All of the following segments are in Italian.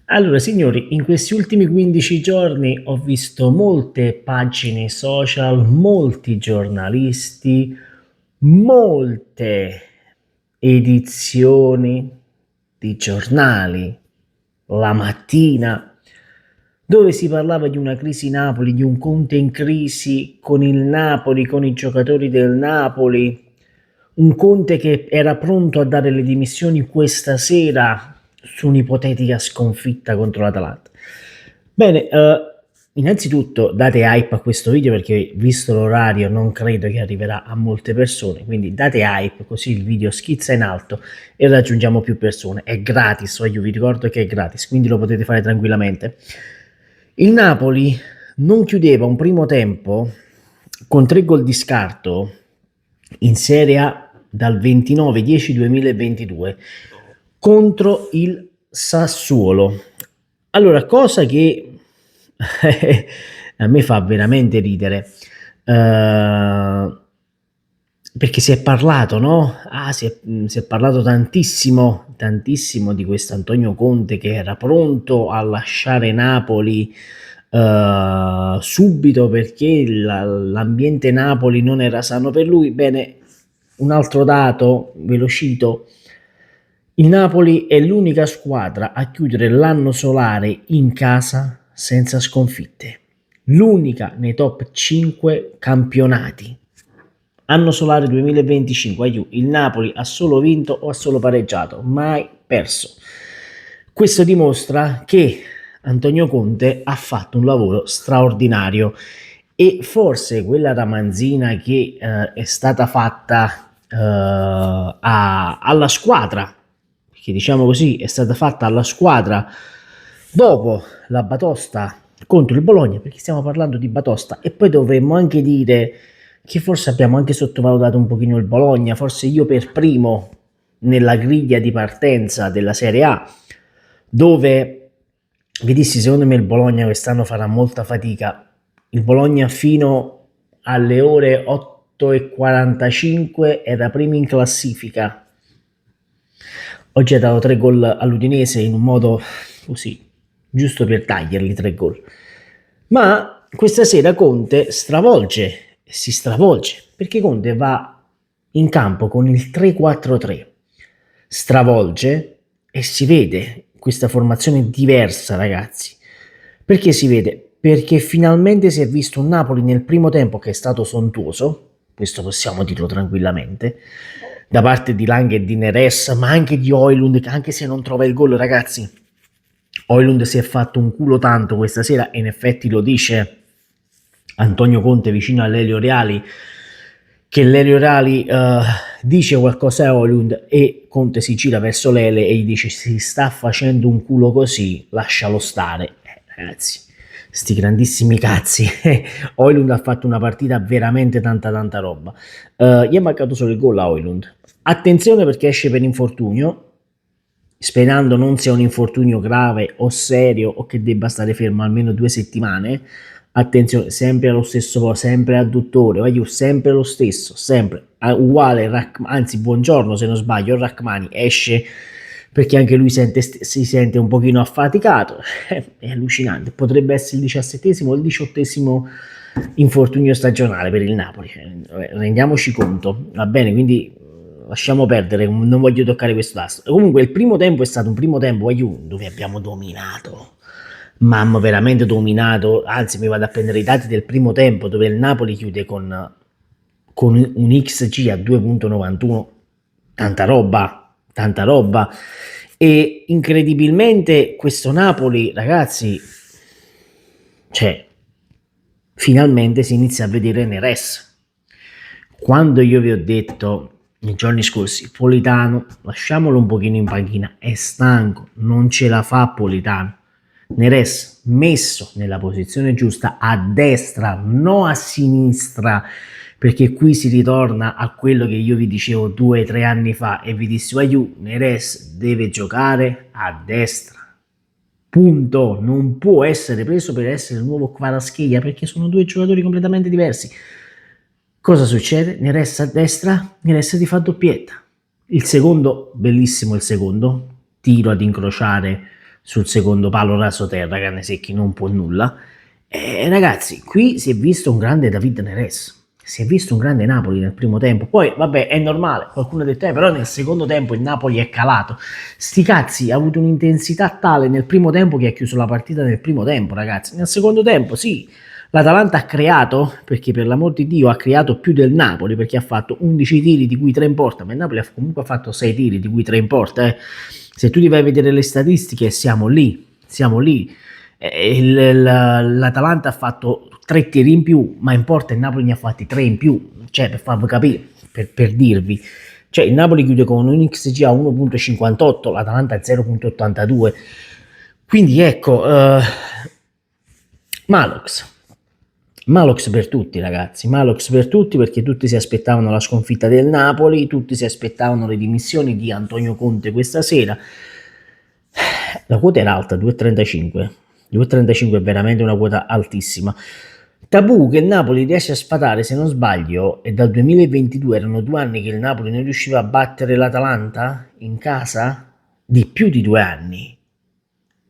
Allora, signori, in questi ultimi 15 giorni ho visto molte pagine social, molti giornalisti, molte edizioni di giornali, la mattina, dove si parlava di una crisi Napoli, di un Conte in crisi con il Napoli, con i giocatori del Napoli, un Conte che era pronto a dare le dimissioni questa sera su un'ipotetica sconfitta contro l'Atalanta. Bene, innanzitutto date hype a questo video perché visto l'orario non credo che arriverà a molte persone, quindi date hype così il video schizza in alto e raggiungiamo più persone. È gratis, io vi ricordo che è gratis, quindi lo potete fare tranquillamente. Il Napoli non chiudeva un primo tempo con 3 gol di scarto in Serie A dal 29-10-2022 contro il Sassuolo. Allora, cosa che a me fa veramente ridere, perché si è parlato, no? Si è parlato tantissimo, tantissimo di questo Antonio Conte che era pronto a lasciare Napoli subito perché l'ambiente Napoli non era sano per lui. Bene, un altro dato, ve lo cito, il Napoli è l'unica squadra a chiudere l'anno solare in casa senza sconfitte, l'unica nei top 5 campionati. Anno solare 2025, il Napoli ha solo vinto o ha solo pareggiato, mai perso. Questo dimostra che Antonio Conte ha fatto un lavoro straordinario e forse quella ramanzina che è stata fatta alla squadra, perché diciamo così è stata fatta alla squadra dopo la batosta contro il Bologna, perché stiamo parlando di batosta, e poi dovremmo anche dire che forse abbiamo anche sottovalutato un pochino il Bologna, forse io per primo nella griglia di partenza della Serie A, dove vi dissi secondo me il Bologna quest'anno farà molta fatica. Il Bologna fino alle ore 8:45 era primo in classifica. Oggi ha dato 3 gol all'Udinese in un modo così, giusto per taglierli 3 gol. Ma questa sera Conte stravolge, si stravolge, perché Conte va in campo con il 3-4-3, stravolge e si vede questa formazione diversa, ragazzi. Perché si vede? Perché finalmente si è visto un Napoli nel primo tempo che è stato sontuoso, questo possiamo dirlo tranquillamente, da parte di Lang e di Neres, ma anche di Højlund, che anche se non trova il gol, ragazzi, Højlund si è fatto un culo tanto questa sera e in effetti lo dice Antonio Conte vicino a Lelio Reali, che Lelio Reali dice qualcosa a Højlund e Conte si gira verso Lele e gli dice si sta facendo un culo così, lascialo stare. Ragazzi, sti grandissimi cazzi. Højlund ha fatto una partita veramente tanta roba. Gli è mancato solo il gol a Højlund. Attenzione perché esce per infortunio, sperando non sia un infortunio grave o serio o che debba stare fermo almeno 2 settimane. Attenzione, sempre allo stesso posto, sempre adduttore, voglio sempre lo stesso, sempre uguale, anzi buongiorno se non sbaglio, Rachmani esce perché anche lui si sente un pochino affaticato, è allucinante, potrebbe essere il 17esimo o il 18esimo infortunio stagionale per il Napoli, rendiamoci conto, va bene, quindi lasciamo perdere, non voglio toccare questo tasto. Comunque il primo tempo è stato un primo tempo dove abbiamo dominato, mamma veramente dominato, anzi mi vado a prendere i dati del primo tempo dove il Napoli chiude con un XG a 2.91, tanta roba e incredibilmente questo Napoli ragazzi, cioè finalmente si inizia a vedere Neres. Quando io vi ho detto nei giorni scorsi Politano lasciamolo un pochino in panchina, è stanco, non ce la fa Politano, Neres messo nella posizione giusta a destra, non a sinistra, perché qui si ritorna a quello che io vi dicevo 2 o 3 anni fa e vi dissi Aiù, Neres deve giocare a destra, punto, non può essere preso per essere il nuovo Kvaratskhelia perché sono 2 giocatori completamente diversi. Cosa succede? Neres a destra, Neres ti fa doppietta. Il secondo, bellissimo il secondo, tiro ad incrociare sul secondo palo raso terra, Canesecchi non può nulla. Ragazzi, qui si è visto un grande David Neres, si è visto un grande Napoli nel primo tempo. Poi vabbè, è normale, qualcuno ha detto però nel secondo tempo il Napoli è calato. Sti cazzi, ha avuto un'intensità tale nel primo tempo che ha chiuso la partita nel primo tempo, ragazzi. Nel secondo tempo sì, l'Atalanta ha creato, perché per l'amor di Dio ha creato più del Napoli, perché ha fatto 11 tiri di cui 3 in porta, ma il Napoli ha comunque fatto 6 tiri di cui 3 in porta. Se tu ti vai a vedere le statistiche siamo lì, siamo lì. L'Atalanta ha fatto 3 tiri in più, ma in porta il Napoli ne ha fatti 3 in più, cioè per farvi capire, per dirvi. Cioè il Napoli chiude con un XG a 1.58, l'Atalanta a 0.82. Quindi ecco, Malox per tutti, ragazzi, Malox per tutti, perché tutti si aspettavano la sconfitta del Napoli, tutti si aspettavano le dimissioni di Antonio Conte questa sera. La quota era alta, 2,35. 2,35 è veramente una quota altissima. Tabù che il Napoli riesce a sfatare, se non sbaglio, e dal 2022 erano 2 anni che il Napoli non riusciva a battere l'Atalanta in casa, di più di 2 anni.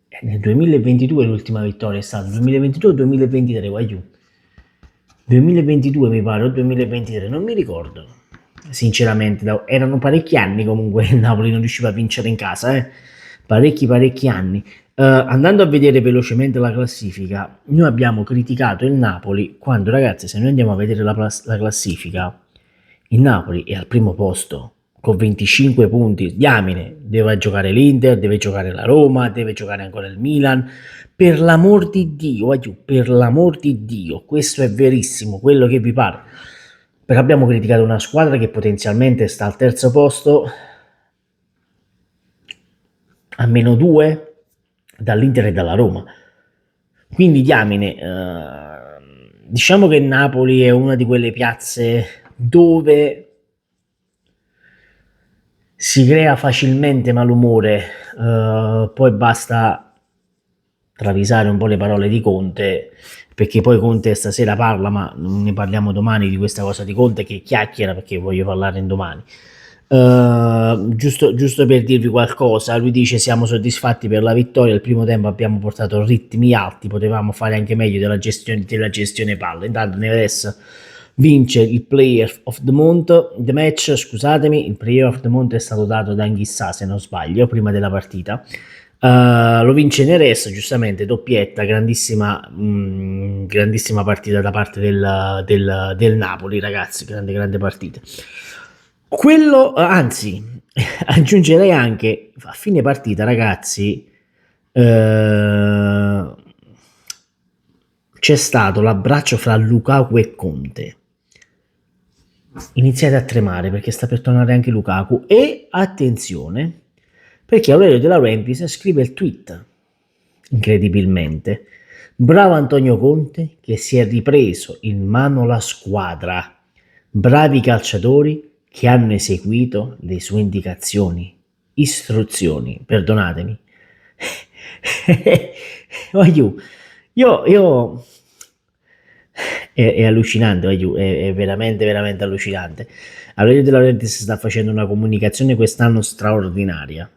E nel 2022 l'ultima vittoria è stata, 2022 o 2023, vai giù. 2022 mi pare, o 2023, non mi ricordo. Sinceramente, erano parecchi anni comunque il Napoli non riusciva a vincere in casa, parecchi anni. Andando a vedere velocemente la classifica, noi abbiamo criticato il Napoli quando, ragazzi, se noi andiamo a vedere la classifica, il Napoli è al primo posto con 25 punti. Diamine, deve giocare l'Inter, deve giocare la Roma, deve giocare ancora il Milan. Per l'amor di Dio, per l'amor di Dio, questo è verissimo, quello che vi pare. Perché abbiamo criticato una squadra che potenzialmente sta al terzo posto a -2 dall'Inter e dalla Roma. Quindi diamine, diciamo che Napoli è una di quelle piazze dove si crea facilmente malumore, poi basta travisare un po' le parole di Conte, perché poi Conte stasera parla, ma ne parliamo domani di questa cosa di Conte che chiacchiera, perché voglio parlare in domani. Giusto per dirvi qualcosa, lui dice siamo soddisfatti per la vittoria, il primo tempo abbiamo portato ritmi alti, potevamo fare anche meglio della gestione palla. Intanto Neves vince il player of the match, scusatemi, il player of the month è stato dato da Anghissà, se non sbaglio, prima della partita. Lo vince Neres, giustamente doppietta, grandissima partita da parte del Napoli, ragazzi, grande partita. Quello, anzi, aggiungerei anche a fine partita, ragazzi, c'è stato l'abbraccio fra Lukaku e Conte. Iniziate a tremare perché sta per tornare anche Lukaku, e attenzione perché Aurelio De Laurentiis scrive il tweet, incredibilmente: bravo Antonio Conte che si è ripreso in mano la squadra, bravi calciatori che hanno eseguito le sue istruzioni, perdonatemi. io è allucinante, è veramente allucinante. Aurelio De Laurentiis sta facendo una comunicazione quest'anno straordinaria.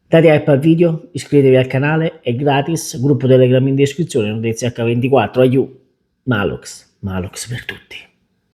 Date hype al video, iscrivetevi al canale, è gratis, gruppo Telegram in descrizione, notizie H24, Malox per tutti.